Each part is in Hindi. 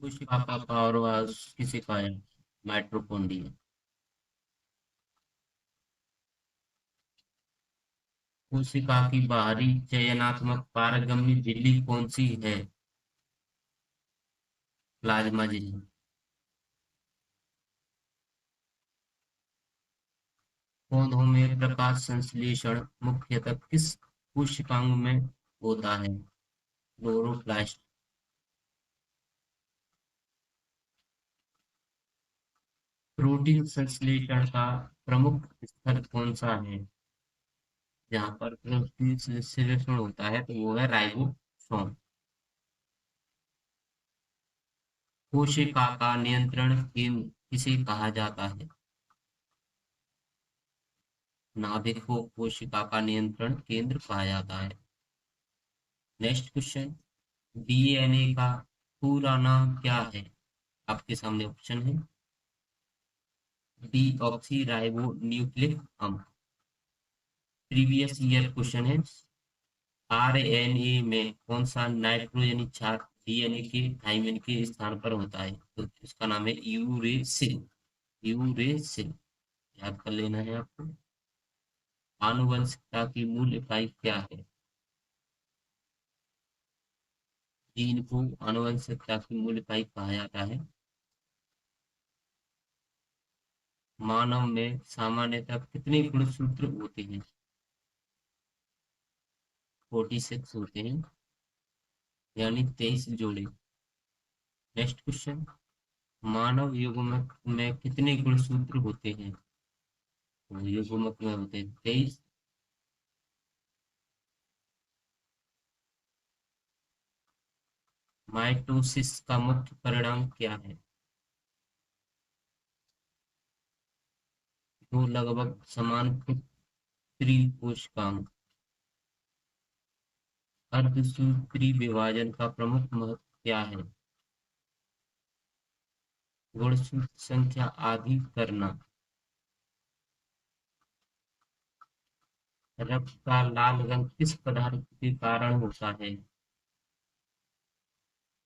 कोशिका का पावरवास किसे कहा है? माइटोकॉन्ड्रिया। कोशिका की बाहरी चयनात्मक पारगम्य झिल्ली कौन सी है? प्लाज्मा झिल्ली। पौधों में प्रकाश संश्लेषण मुख्यतः किस कोशिकांग में होता है? क्लोरोप्लास्ट। प्रोटीन संश्लेषण का प्रमुख स्थल कौन सा है? जहाँ पर प्रोटीन संश्लेषण होता है तो वो है राइबोसोम। कोशिका का नियंत्रण केंद्र किसे कहा जाता है? नाभिक को कोशिका का नियंत्रण केंद्र कहा जाता है। Next question. डीएनए का पूरा नाम क्या है? आपके सामने ऑप्शन है। डीऑक्सी राइबो न्यूक्लिक अम्ल। प्रीवियस ईयर क्वेश्चन है। आरएनए में कौन सा नाइट्रोजनी क्षार डीएनए के थाइमिन के स्थान पर होता है? तो इसका नाम है यूरेसिल। यूरेसिल याद कर लेना है आपको। आनुवंशिकता की मूल इकाई क्या है? जीन को आनुवंशिकता की मूल इकाई कहा जाता है। मानव में सामान्यतः कितने गुणसूत्र होते हैं? 46 होते हैं, यानी 23 जोड़े। Next question. मानव युग्मक में कितने गुणसूत्र होते हैं? तो युग्मक में होते हैं 23। माइटोसिस का मुख्य परिणाम क्या है? दो लगभग समान कोशिकांग। अर्धसूत्री विभाजन का प्रमुख महत्व क्या है? गुणसूत्र संख्या आधी करना। रक्त का लाल रंग किस पदार्थ के कारण होता है?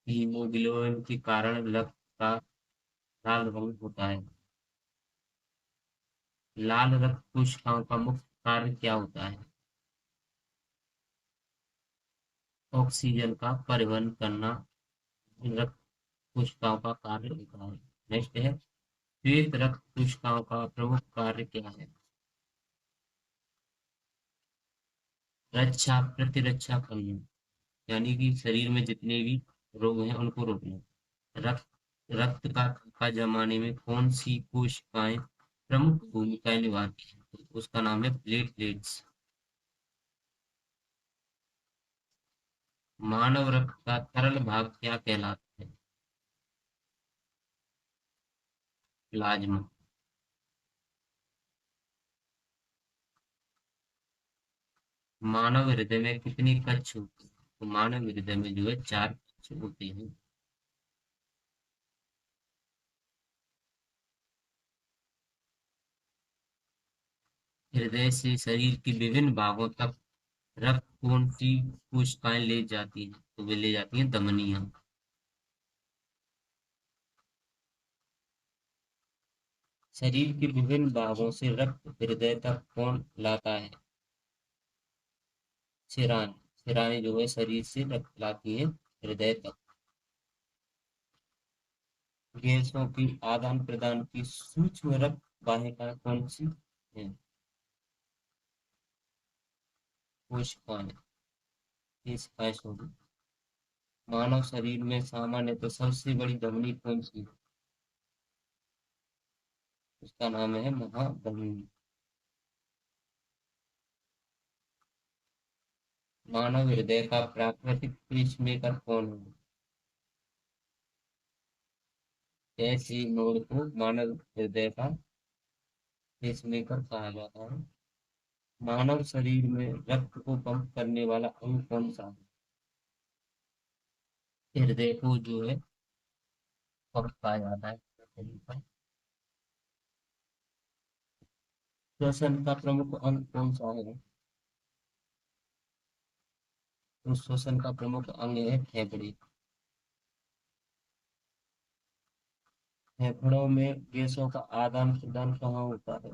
हीमोग्लोबिन के कारण रक्त का लाल रंग होता है। लाल रक्त कोशिकाओं का मुख्य कार्य क्या होता है? ऑक्सीजन का परिवहन करना रक्त कोशिकाओं का कार्य होता है। नेक्स्ट है। श्वेत रक्त कोशिकाओं का प्रमुख कार्य क्या है? रक्षा प्रतिरक्षा करना, यानी कि शरीर में जितने भी रोग हैं उनको रोकना। रक्त रक्त का थक्का जमाने में कौन सी कोशिकाएं प्रमुख भूमिकाएं निभाती हैं? तो उसका नाम है प्लेटलेट्स। मानव रक्त का तरल भाग क्या कहलाता है? प्लाज्मा। मानव हृदय में कितनी कक्ष होती है? तो मानव हृदय में जो है 4 कक्ष होते हैं। हृदय से शरीर के विभिन्न भागों तक रक्त कौन सी कोशिकाएं ले जाती हैं? तो वे ले जाती हैं धमनियां। शरीर के विभिन्न भागों से रक्त हृदय तक कौन लाता है? शिराएं। शिराएं जो है शरीर से रक्त लाती है हृदय तक। गैसों की आदान प्रदान की सूक्ष्म रक्त वाहिका कौन सी है? कोशिकाएं। कोशिकाएं होगी। मानव शरीर में सामान्य तो सबसे बड़ी धमनी कौन सी है? उसका नाम है महाधमनी। मानव हृदय का प्राकृतिक पेसमेकर कौन है? ऐसी नोड को मानव हृदय का पेसमेकर कहा जाता है। मानव शरीर में रक्त को पंप करने वाला अंग कौन सा है? हृदय को जो है पंप कहा जाता है शरीर का। श्वसन का प्रमुख अंग कौन सा है? तो श्वसन का प्रमुख अंग है फेफड़े। फेफड़ों में गैसों का आदान प्रदान कहाँ होता है?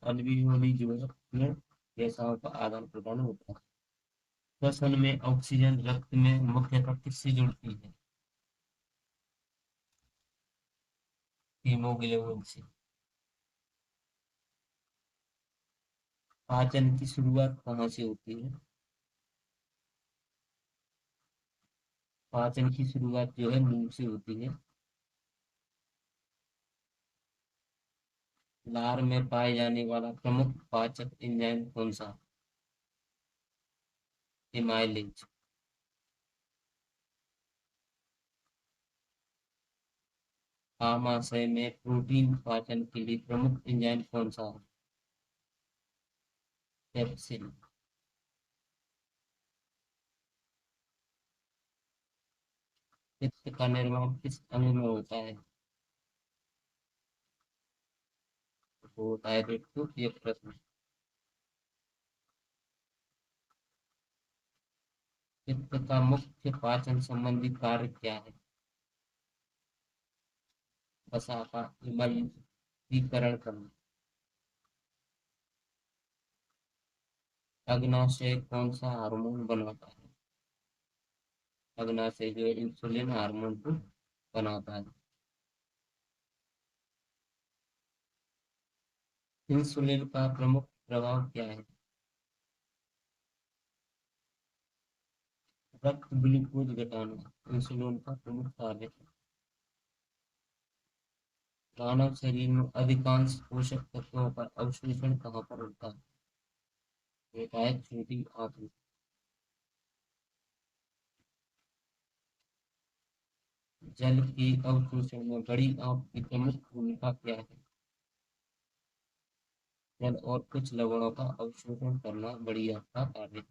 अल्वीयोली जो है उसमें गैसों का आदान प्रदान होता है। श्वसन में ऑक्सीजन रक्त में मुख्यतः किससे जुड़ती है? हीमोग्लोबिन से। पाचन की शुरुआत कहाँ से होती है? पाचन की शुरुआत जो है मुंह से होती है। लार में पाए जाने वाला प्रमुख पाचक एंजाइम कौन सा? एमाइलेज। आमाशय में प्रोटीन पाचन के लिए प्रमुख एंजाइम कौन सा है? पेप्सिन। पित्त का निर्माण किस अंग में होता है? वो होता है देखो ये प्रश्न। पित्त का मुख्य पाचन संबंधी कार्य क्या है? वसा का एमल्सीकरण करना। अग्नाशय कौन सा हार्मोन बनाता है? अग्नाशय जो है इंसुलिन हार्मोन को बनाता है। इंसुलिन का प्रमुख प्रभाव क्या है? रक्त ग्लूकोज घटाना इंसुलिन का प्रमुख कार्य है। मानव शरीर में अधिकांश पोषक तत्वों का अवशोषण कहाँ पर होता है? होता है छोटी आंत में। जल के अवशोषण में बड़ी आंत की प्रमुख भूमिका क्या है? जल और कुछ लवणों का अवशोषण करना बड़ी आंत का कार्य है।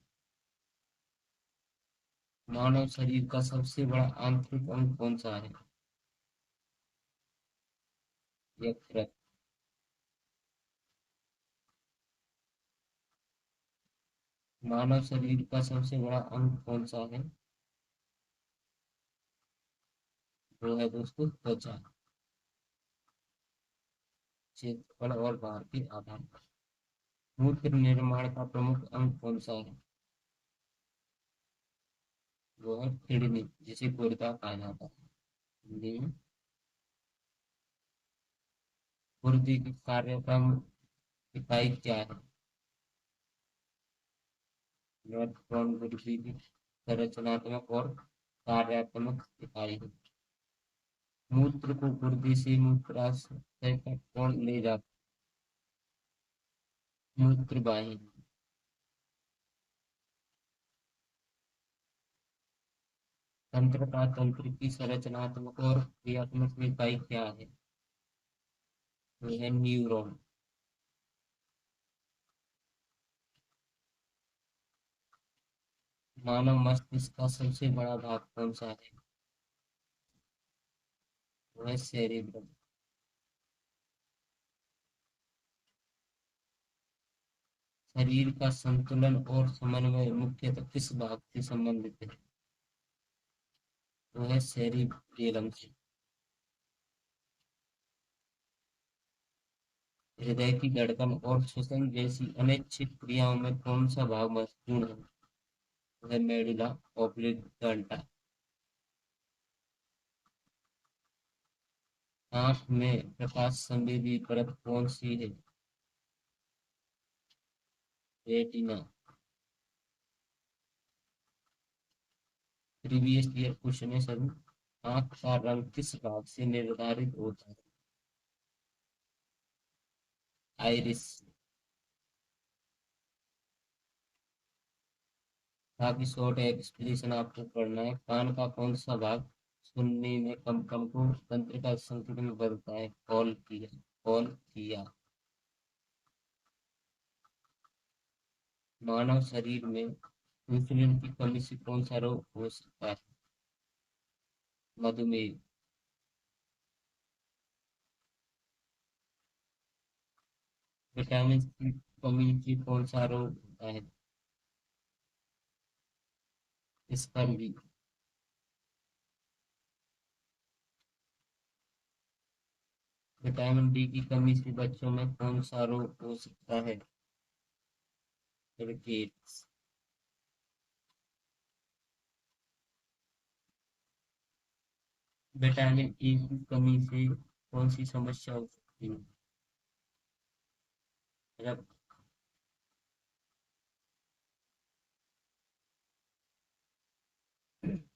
मानव शरीर का सबसे बड़ा आंतरिक अंग कौन सा है? यकृत। मानव शरीर का सबसे बड़ा अंग कौन सा है? वो है दोस्तों त्वचा। क्षेत्रफल और भार के आधार पर। मूत्र निर्माण का प्रमुख अंग कौन सा है? वो है किडनी जिसे गुर्दा कहा जाता है हिंदी में। गुर्दे की कार्यक्रम इकाई क्या है? नेफ्रॉन गुर्दे की संरचनात्मक और कार्यात्मक इकाई है। मूत्र को गुर्दे से मूत्राशय तक कौन ले जाता है? मूत्र वाहिनी। तंत्रिका तंत्र की संरचनात्मक और क्रियात्मक इकाई क्या है? वो है न्यूरॉन। मानव मस्तिष्क का सबसे बड़ा भाग कौन सा है? वो है सेरेब्रम। शरीर का संतुलन और समन्वय मुख्यतः किस भाग से संबंधित है? वो है सेरिबेलम से। हृदय की धड़कन और श्वसन जैसी अनैच्छिक क्रियाओं में कौन सा भाग महत्वपूर्ण है? वो है मेडुला ऑब्लिंगटा। आंख में प्रकाश संवेदी परत कौन सी है? रेटिना। प्रीवियस ईयर क्वेश्चन है सर। आंख का रंग किस भाग से निर्धारित होता है? आइरिस। काफी शॉर्ट एक्सप्लेनेशन आपको पढ़ना है। कान का कौन सा भाग सुनने में कंपन को तंत्रिका संकेत में बदलता है? कॉल किया। कॉल किया। मानव शरीर में इंसुलिन की कमी से कौन सा रोग हो सकता है? मधुमेह। विटामिन की कमी से कौन सा रोग होता है? स्कर्वी। विटामिन डी की कमी से बच्चों में कौन सा रोग हो सकता है? रिकेट्स। विटामिन ए की कमी से कौन सी समस्या हो सकती है? मतलब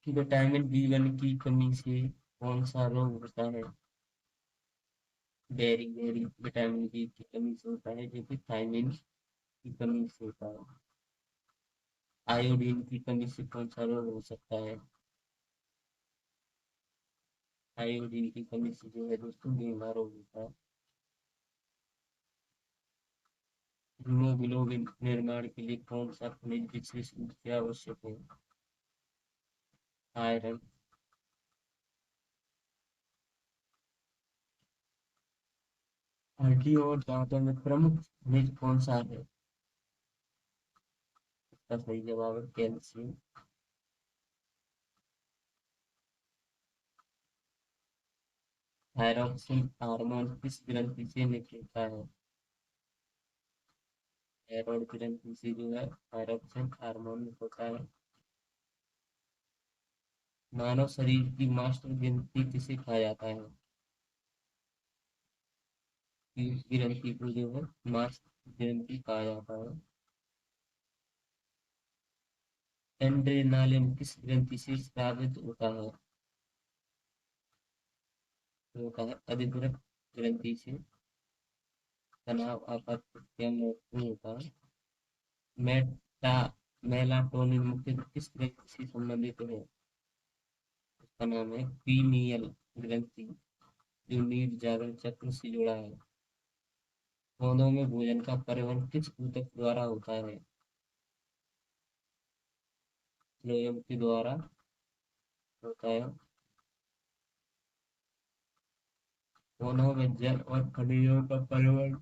कि विटामिन बी वन की कमी से कौन सा रोग होता है? बेरी बेरी विटामिन बी की कमी से होता है, जो कि थायमिन की कमी से होता है। आयोडीन की कमी से कौन सा रोग हो सकता है? आयोडीन की कमी से जो है दोस्तों बीमार रोग होता है। हीमोग्लोबिन निर्माण के लिए कौन सा खनिज विशेष रूप से आवश्यक है? आयरन। हड्डी और दांतों में प्रमुख खनिज कौन सा है? इसका सही जवाब है कैल्शियम। थायरॉक्सिन हार्मोन किस ग्रंथि से निकलता है? थायरॉइड ग्रंथि से जो है थायरॉक्सिन हार्मोन निकलता है। मानव शरीर की मास्टर ग्रंथि किसे कहा जाता है? इस ग्रंथि को जो है मास्टर ग्रंथि कहा जाता है। एड्रेनालिन किस ग्रंथि से स्रावित होता है? तो होता है अधिग्रह ग्रंथि से। तनाव आपातकालीन मृत्यु होता है। मेटा मेलाटोनिन मुख्यतः किस ग्रंथि से संबंधित है? उसका नाम है पीनियल ग्रंथि, जो नींद जागरण चक्र से जुड़ा है। पौधों में भोजन का परिवहन किस ऊतक द्वारा होता है? फ्लोएम के द्वारा होता है। पौधों में जल और खनिजों का परिवहन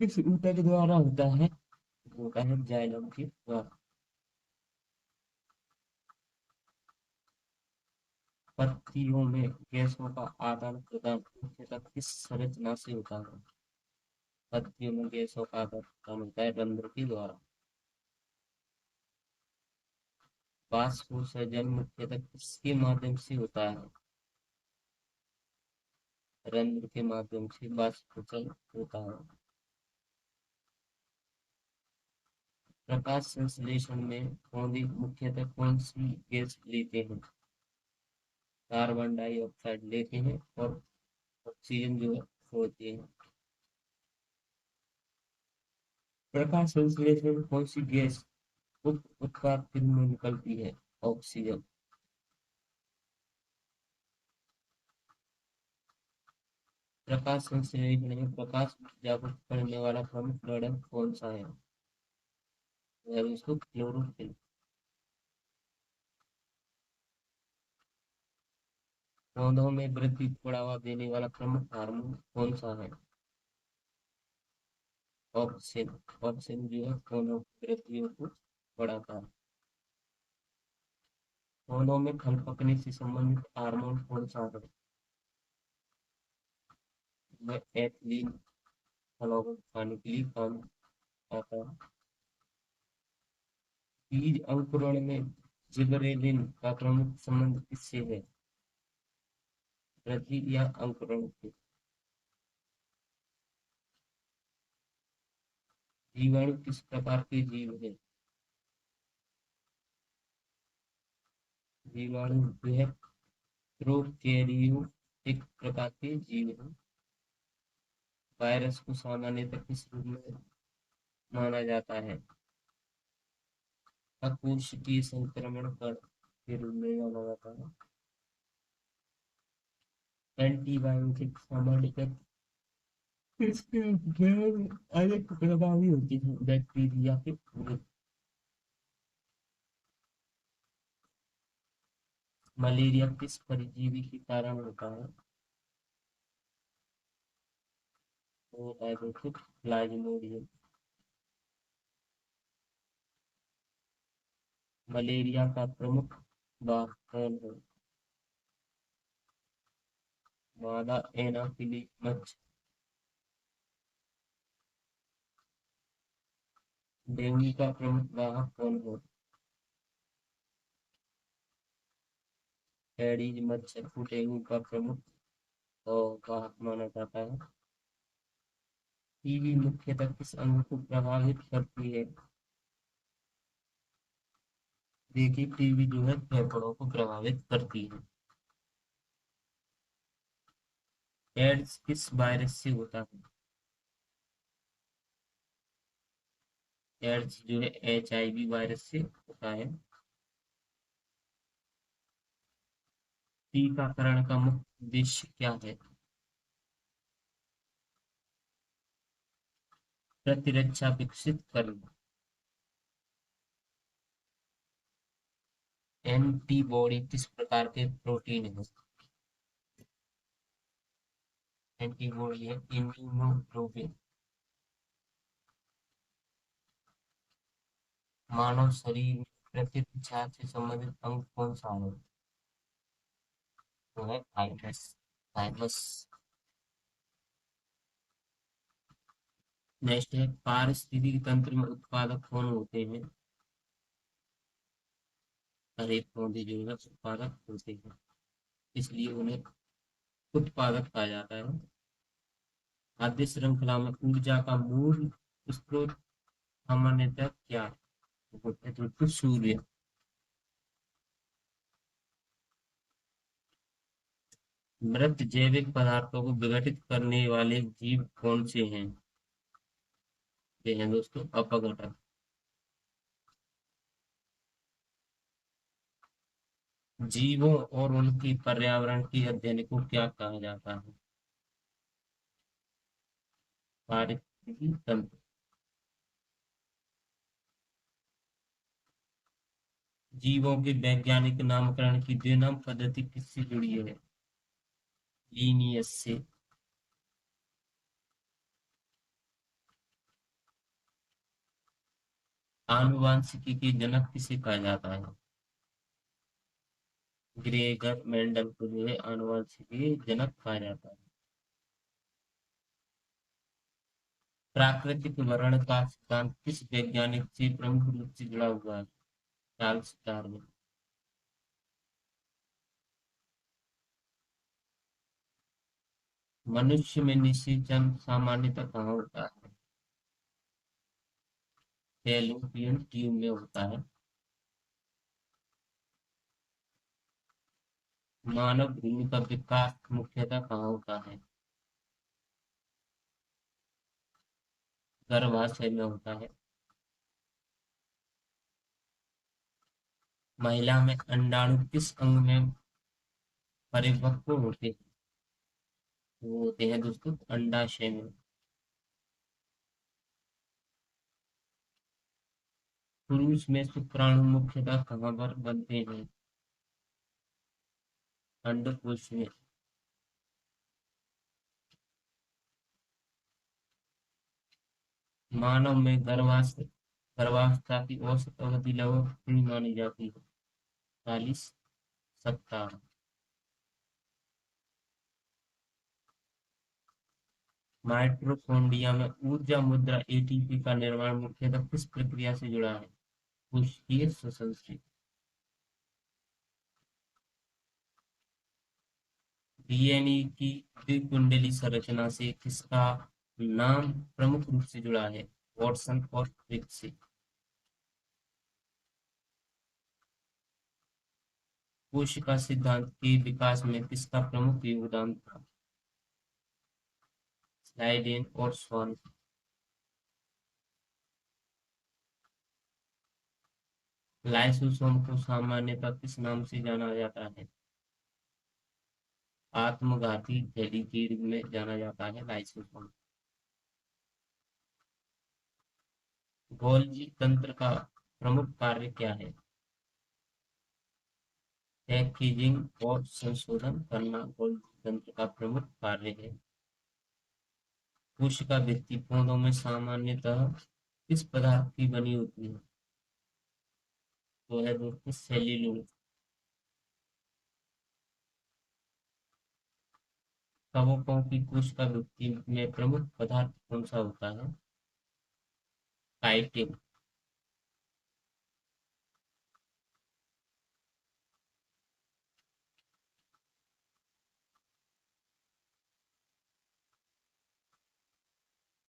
किस ऊतक द्वारा होता है? होता है जाइलम के द्वारा। पत्तियों में गैसों का आदान प्रदान मुख्यतः किस संरचना से होता है? पत्तियों में गैसों का आदान प्रदान होता है रंध्र के द्वारा। वाष्पोत्सर्जन मुख्यतः किसके माध्यम से होता है? रंध्र के माध्यम से वाष्पोत्सर्जन होता है। प्रकाश संश्लेषण में पौधे मुख्यतः कौन सी गैस लेते हैं? कार्बन डाइऑक्साइड लेते हैं और ऑक्सीजन जो है छोड़ते हैं। प्रकाश संश्लेषण में कौन सी गैस उप उत्पाद फिल्म में निकलती है? ऑक्सीजन। प्रकाश संश्लेषण में प्रकाश जागृत करने वाला प्रमुख घटक कौन सा है? वह उसको क्लोरोफिल। पौधों में वृद्धि को बढ़ावा देने वाला प्रमुख हार्मोन कौन सा है? ऑक्सीजन। ऑक्सीजन जो है पौधों की वृद्धि को बढ़ाता है। पौधों में फल पकने से संबंधित हार्मोन कौन सा है? वह एथिलीन फलों को खाने के लिए काम आता है। बीज अंकुरण में जिबरेलिन का प्रमुख संबंध किससे है? वृद्धि या अंकुरण से। जीवाणु किस प्रकार के जीव है? जीवाणु जो है प्रोकैरियोटिक प्रकार के जीव है। वायरस को सामान्यतः किस रूप में माना जाता है? अकोशिकीय संक्रमण के रूप में माना जाता है। एंटीबायोटिक सामान्यतः इसके गैर अधिक प्रभावी होती है बैक्टीरिया के विरुद्ध। मलेरिया किस परजीवी के कारण होता है? वो होता है देखिए प्लाज्मोडियम। मलेरिया का प्रमुख वाहक कौन है? मादा एनाफिली मच्छ। डेंगू का प्रमुख वाहक कौन है? एडीज मच्छर को डेंगू का प्रमुख वाहक माना जाता है। टीबी मुख्यतः किस अंग को प्रभावित करती है? देखिए, टीबी जो है फेफड़ों को प्रभावित करती है। एड्स किस वायरस से होता है? एड्स जो है HIV वायरस से होता है। टीकाकरण का मुख्य उद्देश्य क्या है? प्रतिरक्षा विकसित करना। एंटीबॉडी किस प्रकार के प्रोटीन है? एंटीबॉडी है इम्यूनोग्लोबिन। मानव शरीर में प्रकृति छाया से संबंधित अंग कौन सा है? तो है थाइमस। थाइमस। नेक्स्ट है, पारिस्थितिकी तंत्र में उत्पादक कौन होते हैं? हरे पौधे जो है उत्पादक होते हैं, इसलिए उन्हें उत्पादक कहा जाता है। खाद्य श्रृंखला में ऊर्जा का मूल स्रोत सामान्यतः क्या होते हैं? तो सूर्य। मृत जैविक पदार्थों को विघटित करने वाले जीव कौन से हैं? ये हैं दोस्तों अपघटन। जीवों और उनकी पर्यावरण के अध्ययन को क्या कहा जाता है? पारिस्थितिकी तंत्र। जीवों के वैज्ञानिक नामकरण की द्विनाम पद्धति किससे जुड़ी है? लीनियस से। आनुवांशिकी के जनक किसे कहा जाता है? ग्रेगर मेंडल को जो है आनुवांशिकी के जनक कहा जाता है। प्राकृतिक वर्ण का सिद्धांत किस वैज्ञानिक से प्रमुख रूप से जुड़ा हुआ है? Charles Darwin. मनुष्य में निषेचन सामान्यतः कहाँ होता है? फैलोपियन ट्यूब में होता है। मानव भ्रूण का विकास मुख्यतः कहाँ होता है? गर्भाशय में होता है। महिला में अंडाणु किस अंग में परिपक्व होते हैं? वो होते हैं दोस्तों अंडाशय में। पुरुष में शुक्राणु मुख्यतः कहाँ पर बनते हैं? अंडकोश में। मानव में गर्भावस्था की औसत अवधि लगभग कितनी मानी जाती है? 40 सप्ताह। माइटोकॉन्ड्रिया में ऊर्जा मुद्रा ATP का निर्माण मुख्यतः किस प्रक्रिया से जुड़ा है? कोशिकीय श्वसन से। DNA की द्विकुंडली संरचना से किसका नाम प्रमुख रूप से जुड़ा है? वॉटसन और क्रिक से। कोशिका सिद्धांत के विकास में किसका प्रमुख योगदान था? स्लाइडेन और स्वान। लाइसोसोम को सामान्यतः किस नाम से जाना जाता है? आत्मघाती झिल्ली के रूप में जाना जाता है लाइसोसोम। गोल्गी तंत्र का प्रमुख कार्य क्या है? पैकेजिंग और संशोधन करना गोल्गी तंत्र का प्रमुख कार्य है। कोशिका भित्ति पौधों में सामान्यतः किस पदार्थ की बनी होती है? तो है दोस्तों सेल्यूलोज। कवकों की कोशिका भित्ति में प्रमुख पदार्थ कौन सा होता है? काइटिन।